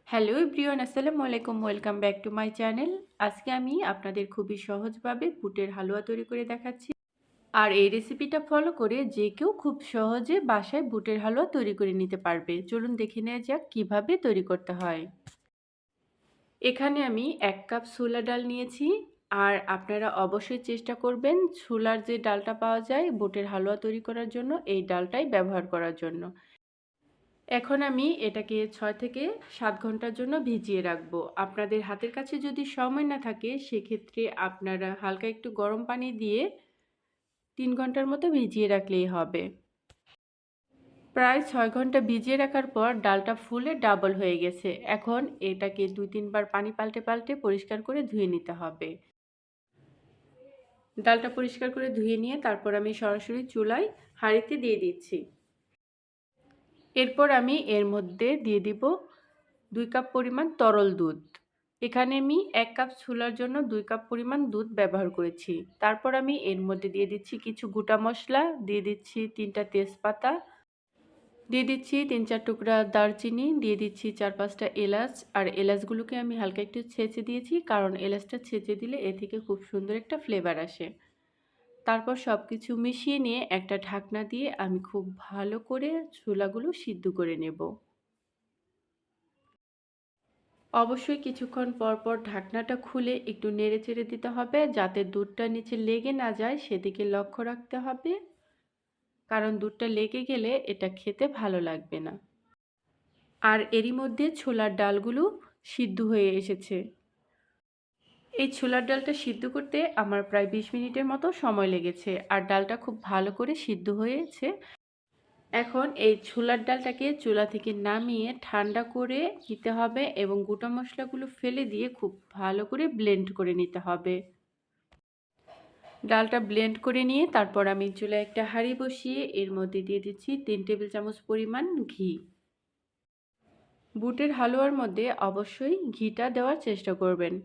Hello everyone, আসসালামু আলাইকুম। Welcome back to my channel. আজকে আমি আপনাদের খুবই সহজভাবে বুটের হালুয়া তৈরি করে দেখাচ্ছি। আর এই রেসিপিটা ফলো করে যে কেউ খুব সহজে বাসায় বুটের হালুয়া তৈরি করে নিতে পারবে। চলুন দেখে নেওয়া যাক কিভাবে তৈরি করতে হয়। এখানে আমি 1 কাপ ছোলা ডাল নিয়েছি। আর আপনারা অবশ্যই চেষ্টা করবেন ছোলার যে ডালটা পাওয়া যায় বুটের হালুয়া তৈরি করার জন্য এই ডালটাই ব্যবহার করার জন্য। এখন আমি এটাকে ৬ থেকে ৭ ঘন্টার জন্য ভিজিয়ে রাখবো। আপনাদের হাতের কাছে যদি সময় না থাকে সেক্ষেত্রে আপনারা হালকা একটু গরম পানি দিয়ে ৩ ঘন্টার মতো ভিজিয়ে রাখলেই হবে। প্রায় ৬ ঘন্টা ভিজিয়ে রাখার পর ডালটা ফুলে ডাবল হয়ে গেছে। এখন এটাকে ২-৩ বার পানি পাল্টে পাল্টে পরিষ্কার করে ধুয়ে নিতে হবে। ডালটা পরিষ্কার করে ধুয়ে নিয়ে তারপর আমি সরাসরি চুলায় হাঁড়িতে দিয়ে দিচ্ছি। এরপর আমি এর মধ্যে দিয়ে দিব ২ কাপ পরিমাণ তরল দুধ। এখানে আমি ১ কাপ ছোলার জন্য ২ কাপ পরিমাণ দুধ ব্যবহার করেছি। তারপর আমি এর মধ্যে দিয়ে দিচ্ছি কিছু গোটা মশলা, দিয়ে দিচ্ছি ৩টা তেজপাতা, দিয়ে দিচ্ছি ৩-৪ টুকরা দারচিনি, দিয়ে দিচ্ছি ৪-৫টা এলাচ। আর এলাচগুলোকে আমি হালকা একটু ছেঁচে দিয়েছি, কারণ এলাচটা ছেঁচে দিলে এ থেকে খুব সুন্দর একটা ফ্লেভার আসে। তারপর সব কিছু মিশিয়ে নিয়ে একটা ঢাকনা দিয়ে আমি খুব ভালো করে ছোলাগুলো সিদ্ধ করে নেব। অবশ্যই কিছুক্ষণ পর পর ঢাকনাটা খুলে একটু নেড়েচেড়ে দিতে হবে, যাতে দুধটা নিচে লেগে না যায় সেদিকে লক্ষ্য রাখতে হবে, কারণ দুধটা লেগে গেলে এটা খেতে ভালো লাগবে না। আর এরই মধ্যে ছোলার ডালগুলো সিদ্ধ হয়ে এসেছে। এই ছোলার ডালটা সিদ্ধ করতে আমার প্রায় ২০ মিনিটের মতো সময় লেগেছে, আর ডালটা খুব ভালো করে সিদ্ধ হয়েছে। এখন এই ছোলার ডালটাকে চুলা থেকে নামিয়ে ঠান্ডা করে নিতে হবে এবং গোটা মশলাগুলো ফেলে দিয়ে খুব ভালো করে ব্লেন্ড করে নিতে হবে। ডালটা ব্লেন্ড করে নিয়ে তারপর আমি চুলায় একটা হাঁড়ি বসিয়ে এর মধ্যে দিয়ে দিচ্ছি ৩ টেবিল চামচ পরিমাণ ঘি। বুটের হালুয়ার মধ্যে অবশ্যই ঘিটা দেওয়ার চেষ্টা করবেন।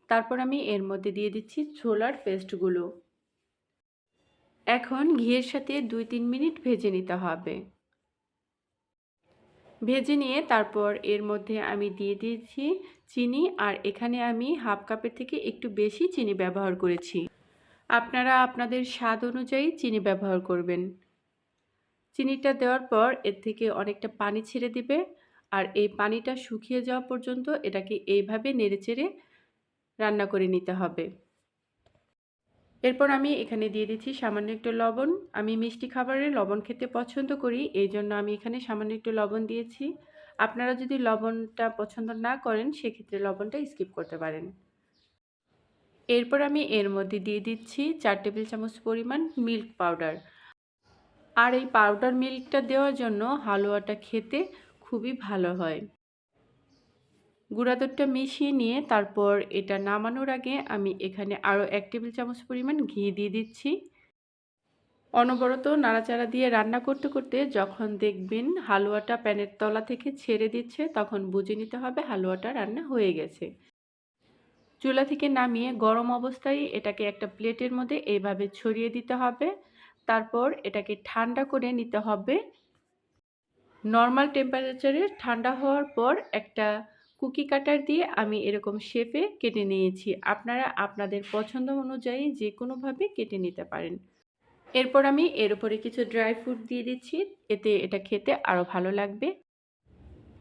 তারপর আমি এর মধ্যে দিয়ে দিচ্ছি ছোলার পেস্টগুলো। এখন ঘিয়ের সাথে ২-৩ মিনিট ভেজে নিতে হবে। ভেজে নিয়ে তারপর এর মধ্যে আমি দিয়ে দিয়েছি চিনি, আর এখানে আমি হাফ কাপের থেকে একটু বেশি চিনি ব্যবহার করেছি। আপনারা আপনাদের স্বাদ অনুযায়ী চিনি ব্যবহার করবেন। চিনিটা দেওয়ার পর এর থেকে অনেকটা পানি ছেড়ে দিবে, আর এই পানিটা শুকিয়ে যাওয়া পর্যন্ত এটাকে এইভাবে নেড়েচেড়ে রান্না করে নিতে হবে। এরপর আমি এখানে দিয়ে দিচ্ছি সামান্য একটু লবণ। আমি মিষ্টি খাবারে লবণ খেতে পছন্দ করি, এই জন্য আমি এখানে সামান্য একটু লবণ দিয়েছি। আপনারা যদি লবণটা পছন্দ না করেন সেক্ষেত্রে লবণটা স্কিপ করতে পারেন। এরপর আমি এর মধ্যে দিয়ে দিচ্ছি ৪ টেবিল চামচ পরিমাণ মিল্ক পাউডার। আর এই পাউডার মিল্কটা দেওয়ার জন্য হালুয়াটা খেতে খুবই ভালো হয়। গুঁড়া দুধটা মিশিয়ে নিয়ে তারপর এটা নামানোর আগে আমি এখানে আরও ১ টেবিল চামচ পরিমাণ ঘি দিয়ে দিচ্ছি। অনবরত নাড়াচাড়া দিয়ে রান্না করতে করতে যখন দেখবেন হালুয়াটা প্যানের তলা থেকে ছেড়ে দিচ্ছে, তখন বুঝে নিতে হবে হালুয়াটা রান্না হয়ে গেছে। চুলা থেকে নামিয়ে গরম অবস্থায় এটাকে একটা প্লেটের মধ্যে এইভাবে ছড়িয়ে দিতে হবে। তারপর এটাকে ঠান্ডা করে নিতে হবে। নর্মাল টেম্পারেচারে ঠান্ডা হওয়ার পর একটা কুকি কাটার দিয়ে আমি এরকম শেপে কেটে নিয়েছি। আপনারা আপনাদের পছন্দ অনুযায়ী যে কোনোভাবে কেটে নিতে পারেন। এরপর আমি এর উপরে কিছু ড্রাই ফ্রুট দিয়ে দিচ্ছি, এতে এটা খেতে আরও ভালো লাগবে।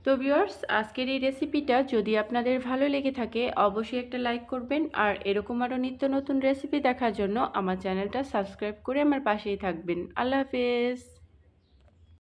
তো ভিউয়ার্স, আজকের এই রেসিপিটা যদি আপনাদের ভালো লেগে থাকে অবশ্যই একটা লাইক করবেন, আর এরকম আরও নিত্য নতুন রেসিপি দেখার জন্য আমার চ্যানেলটা সাবস্ক্রাইব করে আমার পাশেই থাকবেন। আল্লাহ হাফেজ।